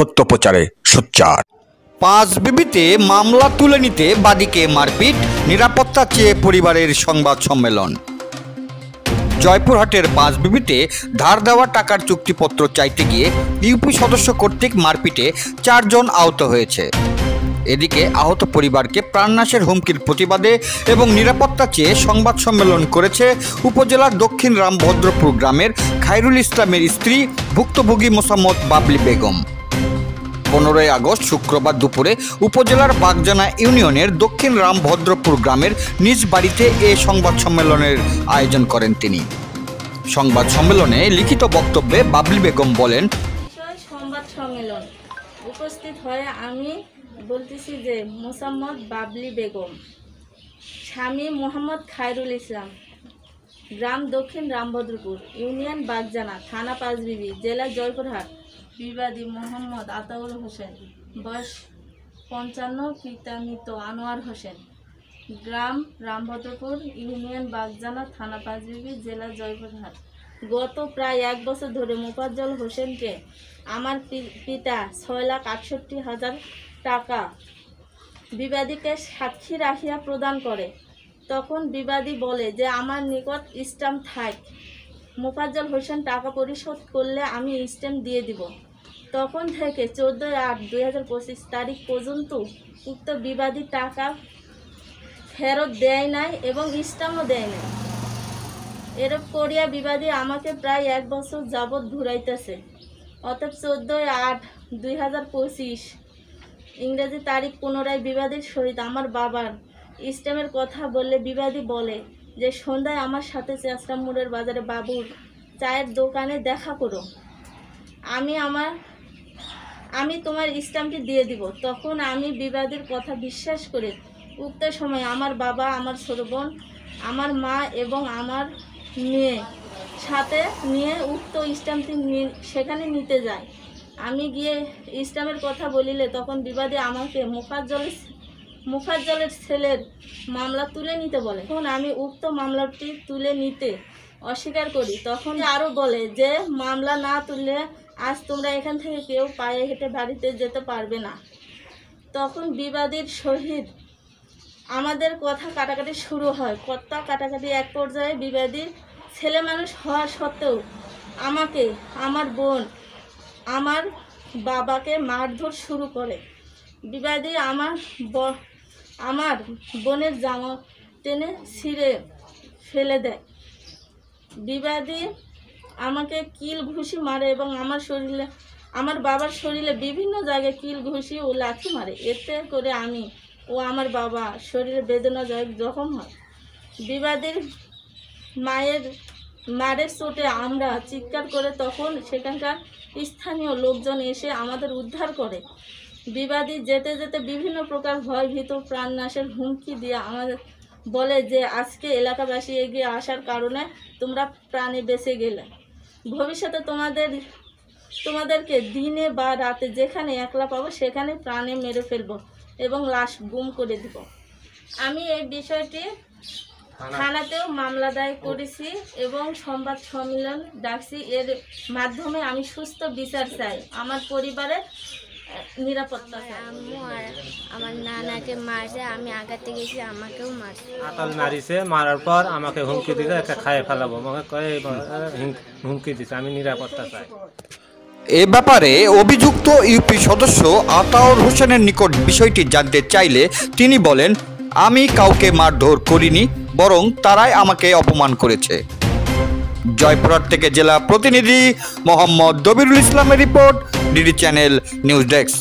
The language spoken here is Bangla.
সত্য প্রচারে সোচ্চার। পাঁচবিবিতে মামলা তুলে নিতে বাদীকে মারপিট, নিরাপত্তা চেয়ে পরিবারের সংবাদ সম্মেলন। জয়পুরহাটের পাঁচবিবিতে ধার দেওয়া টাকার চুক্তিপত্র চাইতে গিয়ে ইউপি সদস্য কর্তৃক মারপিটে 4 জন আহত হয়েছে। এদিকে আহত পরিবারকে প্রাণনাশের হুমকির প্রতিবাদে এবং নিরাপত্তা চেয়ে সংবাদ সম্মেলন করেছে উপজেলার দক্ষিণ রামভদ্রপুর গ্রামের খায়রুল ইসলামের স্ত্রী ভুক্তভোগী মোসাম্মদ বাবলি বেগম। 15 আগস্ট শুক্রবার দুপুরে উপজেলার বাগজানা ইউনিয়নের দক্ষিণ রামভদ্রপুর গ্রামের নিজ বাড়িতে এ সংবাদ সম্মেলনের আয়োজন করেন তিনি। সংবাদ সম্মেলনে লিখিত বক্তব্যে বাবলি বেগম বলেন, সংবাদ সম্মেলন উপস্থিত হয়ে আমি বলতেছি যে মোসাম্মদ বাবলি বেগম, স্বামী মোহাম্মদ খায়রুল ইসলাম, গ্রাম দক্ষিণ রামভদ্রপুর, ইউনিয়ন বাগজানা, থানা পাঁচবিবি, জেলা জয়পুরহাট, বিবাদী মোহাম্মদ আতাউর হোসেন, বয়স 55, পিতা মৃত আনোয়ার হোসেন, গ্রাম রামভদ্রপুর, ইউনিয়ন বাগজানা, থানা পাঁচবিবি, জেলা জয়পুরহাট। গত প্রায় 1 বছর ধরে মোফাজ্জল হোসেনকে আমার পিতা 6,68,000 টাকা বিবাদীকে সাক্ষী রাখিয়া প্রদান করে। তখন বিবাদী বলে যে আমার নিকট স্ট্যাম্প থাক, মোফাজ্জল হোসেন টাকা পরিশোধ করলে আমি স্ট্যাম্প দিয়ে দিব। তখন থেকে 14/8/2025 তারিখ পর্যন্ত উক্ত বিবাদী টাকা ফেরত দেয় নাই এবং স্ট্যাম্পও দেয় নাই। এরূপ করিয়া বিবাদী আমাকে প্রায় 1 বছর যাবৎ ঘুরাইতেছে। অতএব 14/8/2025 ইংরেজি তারিখ পুনরায় বিবাদীর সহিত আমার বাবার স্ট্যাম্পের কথা বললে বিবাদী বলে যে সন্ধ্যায় আমার সাথে চেষ্টা মোড়ের বাজারে বাবুর চায়ের দোকানে দেখা করো, আমি তোমার স্ট্যাম্পটি দিয়ে দিব। তখন আমি বিবাদীর কথা বিশ্বাস করে উক্ত সময় আমার বাবা, আমার ছোট বোন, আমার মা এবং আমার মেয়ে সাথে নিয়ে উক্ত স্ট্যাম্পটি সেখানে নিতে যায়। আমি গিয়ে স্ট্যাম্পের কথা বলিলে তখন বিবাদী আমাকে মোফাজ্জলের ছেলের মামলা তুলে নিতে বলে। তখন আমি উক্ত মামলাটি তুলে নিতে অস্বীকার করি। তখন আরও বলে যে মামলা না তুললে আজ তোমরা এখান থেকে কেউ পায়ে হেঁটে বাড়িতে যেতে পারবে না। তখন বিবাদীর সহিত আমাদের কথা কাটাকাটি শুরু হয়। কথা কাটাকাটি এক পর্যায়ে বিবাদীর ছেলে মানুষ হওয়া সত্ত্বেও আমাকে, আমার বোন, আমার বাবাকে মারধর শুরু করে। বিবাদী আমার বোনের জামা টেনে ছিঁড়ে ফেলে দেয়। বিবাদী আমাকে কিল ঘুষি মারে এবং আমার বাবার শরীরে বিভিন্ন জায়গায় কিল ঘুষি ও লাথি মারে। এতে করে আমি ও আমার বাবা শরীরে বেদনাদায়ক জখম হয়। বিবাদীর মারের চোটে আমরা চিৎকার করে তখন সেখানকার স্থানীয় লোকজন এসে আমাদের উদ্ধার করে। বিবাদী যেতে যেতে বিভিন্ন প্রকার ভয়ভীত প্রাণনাশের হুমকি দিয়ে আমাদের বলে যে আজকে এলাকাবাসী এগিয়ে আসার কারণে তোমরা প্রাণে বেঁচে গেলে, ভবিষ্যতে তোমাদেরকে দিনে বা রাতে যেখানে একলা পাবো সেখানে প্রাণে মেরে ফেলবো এবং লাশ গুম করে দিব। আমি এই বিষয়টি থানাতেও মামলা দায়ের করেছি এবং সংবাদ সম্মেলন ডাকছি। এর মাধ্যমে আমি সুস্থ বিচার চাই, আমার পরিবারের নিরাপত্তা চাই। আম্মু আর আমার নানাকে মারছে, আমি আগাতে গেছি, আমাকেও মারছে। আতাল মারিছে, মারার পর আমাকে হুমকি দিতে একা খাইয়ে ফেলাবো, আমাকে হুমকি দিচ্ছে। আমি নিরাপত্তা চাই। এ ব্যাপারে অভিযুক্ত ইউপি সদস্য আতাউর হোসেনের নিকট বিষয়টি জানতে চাইলে তিনি বলেন, আমি কাউকে মারধর করিনি, বরং তারাই আমাকে অপমান করেছে। জয়পুরহাট থেকে জেলা প্রতিনিধি মোহাম্মদ দবিরুল ইসলামের report, DD channel news desk.